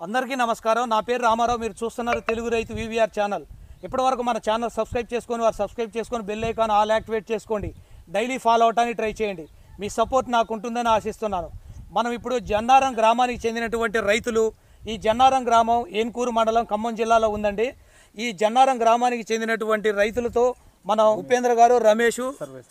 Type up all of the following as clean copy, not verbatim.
అందరికీ నమస్కారం. నా పేరు రామారావు. మీరు చూస్తున్నారు తెలుగు రైతు వివిఆర్ ఛానల్. ఇప్పటివరకు మన ఛానల్ సబ్స్క్రైబ్ చేసుకొని బెల్ ఐకాన్ ఆల్ యాక్టివేట్ చేసుకోండి. డైలీ ఫాలో అవడానికి ట్రై చేయండి. మీ సపోర్ట్ నాకు ఉంటుందని ఆశిస్తున్నాను. మనం ఇప్పుడు జన్నారం గ్రామానికి చెందినటువంటి రైతులు. ఈ జన్నారం గ్రామం ఏన్కూరు మండలం ఖమ్మం జిల్లాలో ఉందండి. ఈ జన్నారం గ్రామానికి చెందినటువంటి రైతులతో మనం ఉపేంద్ర గారు, రమేష్,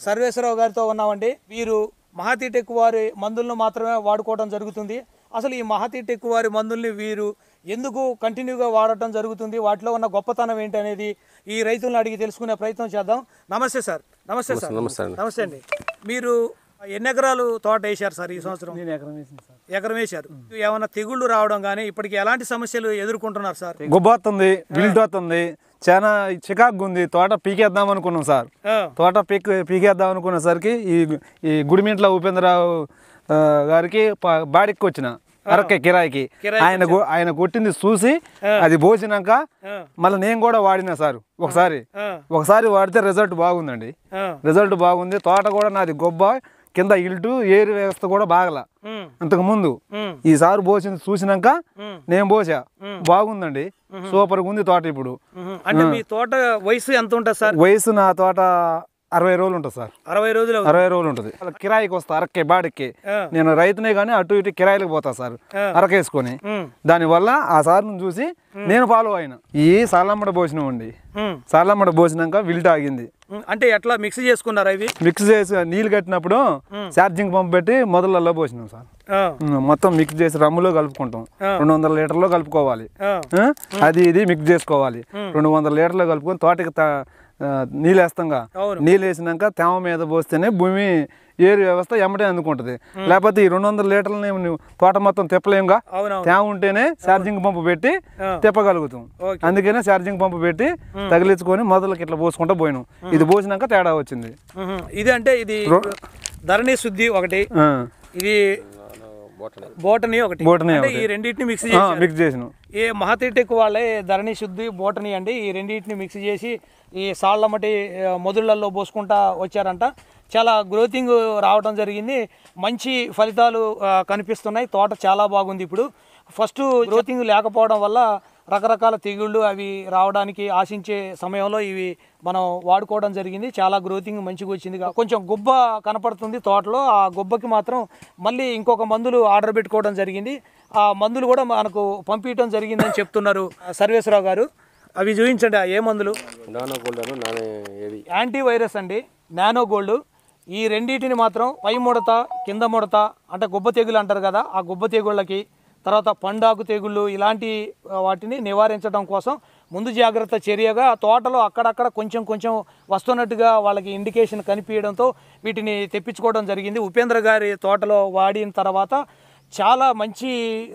సర్వేశ్వరరావు గారితో ఉన్నామండి. వీరు మహతి టెక్ వారి మందులను మాత్రమే వాడుకోవడం జరుగుతుంది. అసలు ఈ మహతి టెక్ వారి మందుల్ని వీరు ఎందుకు కంటిన్యూగా వాడటం జరుగుతుంది, వాటిలో ఉన్న గొప్పతనం ఏంటి అనేది ఈ రైతులను అడిగి తెలుసుకునే ప్రయత్నం చేద్దాం. నమస్తే సార్. నమస్తే సార్. నమస్తే అండి. మీరు ఎన్ని ఎకరాలు తోట వేశారు సార్ ఈ సంవత్సరం? ఎకరం వేశారు. ఏమైనా తెగుళ్ళు రావడం కానీ ఇప్పటికి ఎలాంటి సమస్యలు ఎదుర్కొంటున్నారు సార్? గుబ్బొస్తుంది, బిల్ట్ అవుతుంది, చాలా చికాకు ఉంది. తోట పీకేద్దాం అనుకున్నాం సార్. తోట పీకేద్దాం అనుకునేసరికి ఈ గుడిమింట్ల ఉపేంద్రరావు గారికి బాడికి వచ్చిన అరకే కిరాయికి ఆయన కొట్టింది చూసి అది పోసినాక మళ్ళీ నేను కూడా వాడినా సార్. ఒకసారి వాడితే రిజల్ట్ బాగుందండి. రిజల్ట్ బాగుంది. తోట కూడా నాది గొబ్బ కింద ఇల్టు ఏరు వ్యవస్థ కూడా బాగలా ఇంతకు ముందు. ఈసారి పోసింది చూసినాక నేను పోసా, బాగుందండి. సూపర్గా ఉంది తోట. ఇప్పుడు అంటే మీ తోట వయసు ఎంత ఉంటుంది సార్? వయసు నా తోట 60 రోజులు ఉంటుంది సార్. 60 రోజులు ఉంటుంది. కిరాయికి వస్తా అరకే బాడికి. నేను రైతునే గానీ అటు ఇటు కిరాయిలకు పోతా సార్ అరకేసుకొని. దానివల్ల ఆ సార్ను చూసి నేను ఫాలో అయినా. ఈ సాలమ్మడ పోసినామండి. సాలమ్మడ పోసినాక విల్ట్ ఆగింది. అంటే ఎట్లా మిక్స్ చేసుకున్నారు? అవి మిక్స్ చేసి నీళ్ళు కట్టినప్పుడు ఛార్జింగ్ పంప్ పెట్టి మొదలలో పోసినాం సార్. మొత్తం మిక్స్ చేసి రమ్ములో కలుపుకుంటాం. 200 లీటర్లో కలుపుకోవాలి. అది ఇది మిక్స్ చేసుకోవాలి. 200 లీటర్లో కలుపుకొని తోటకి నీళ్ళు వేస్తాంగా. నీళ్ళు వేసినాక తేమ మీద పోస్తేనే భూమి ఏరు వ్యవస్థ ఎమ్మటే అందుకుంటది. లేకపోతే ఈ 200 లీటర్లని తోట మొత్తం తిప్పలేముగా. తేమ ఉంటేనే ఛార్జింగ్ పంపు పెట్టి తిప్పగలుగుతాం. అందుకనే ఛార్జింగ్ పంపు పెట్టి తగిలించుకొని మొదలకి ఇట్లా పోసుకుంటా పోయినాం. ఇది పోసినాక తేడా వచ్చింది. ఇది అంటే ఇది ధరణి శుద్ధి ఒకటి, ఇది బోటనీ ఒకటి. ఈ రెండింటిని మిక్స్ చేసిన ఏ మహతి టెక్ వాళ్ళే ధరణి శుద్ధి బోటనీ అండి. ఈ రెండింటిని మిక్స్ చేసి ఈ సాళ్ళమ్మటి మొదుళ్లలో పోసుకుంటా వచ్చారంట. చాలా గ్రోతింగ్ రావడం జరిగింది. మంచి ఫలితాలు కనిపిస్తున్నాయి. తోట చాలా బాగుంది. ఇప్పుడు ఫస్ట్ గ్రోతింగ్ లేకపోవడం వల్ల రకరకాల తెగుళ్ళు అవి రావడానికి ఆశించే సమయంలో ఇవి మనం వాడుకోవడం జరిగింది. చాలా గ్రోతింగ్ మంచిగా వచ్చింది. కొంచెం గుబ్బ కనపడుతుంది తోటలో. ఆ గుబ్బకి మాత్రం మళ్ళీ ఇంకొక మందులు ఆర్డర్ పెట్టుకోవడం జరిగింది. ఆ మందులు కూడా మనకు పంపించడం జరిగిందని చెప్తున్నారు సర్వేశ్వరరావు గారు. అవి చూపించండి. ఏ మందులు? యాంటీ వైరస్ అండి, నానో గోల్డ్. ఈ రెండింటిని మాత్రం పై ముడత, కింద ముడత అంటే గుబ్బ తెగులు అంటారు కదా, ఆ గుబ్బ తెగుళ్ళకి, తర్వాత పండాకు తెగుళ్ళు ఇలాంటి వాటిని నివారించడం కోసం ముందు జాగ్రత్త చర్యగా తోటలో అక్కడక్కడ కొంచెం వస్తున్నట్టుగా వాళ్ళకి ఇండికేషన్ కనిపించడంతో వీటిని తెప్పించుకోవడం జరిగింది. ఉపేంద్ర గారి తోటలో వాడిన తర్వాత చాలా మంచి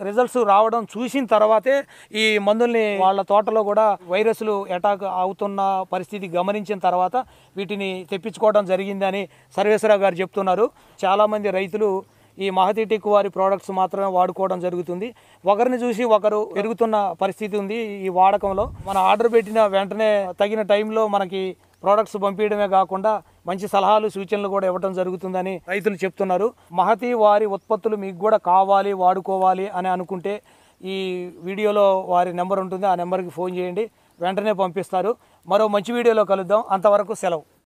రిజల్ట్స్ రావడం చూసిన తర్వాతే ఈ మందుల్ని వాళ్ళ తోటలో కూడా వైరస్లు అటాక్ అవుతున్న పరిస్థితి గమనించిన తర్వాత వీటిని తెప్పించుకోవడం జరిగిందని సర్వేశ్వరరావు గారు చెప్తున్నారు. చాలామంది రైతులు ఈ మహతి టెక్ వారి ప్రోడక్ట్స్ మాత్రమే వాడుకోవడం జరుగుతుంది. ఒకరిని చూసి ఒకరు పెరుగుతున్న పరిస్థితి ఉంది ఈ వాడకంలో. మన ఆర్డర్ పెట్టిన వెంటనే తగిన టైంలో మనకి ప్రోడక్ట్స్ పంపించడమే కాకుండా మంచి సలహాలు, సూచనలు కూడా ఇవ్వడం జరుగుతుందని రైతులు చెప్తున్నారు. మహతి వారి ఉత్పత్తులు మీకు కూడా కావాలి, వాడుకోవాలి అని అనుకుంటే ఈ వీడియోలో వారి నెంబర్ ఉంటుంది. ఆ నెంబర్కి ఫోన్ చేయండి, వెంటనే పంపిస్తారు. మరో మంచి వీడియోలో కలుద్దాం. అంతవరకు సెలవు.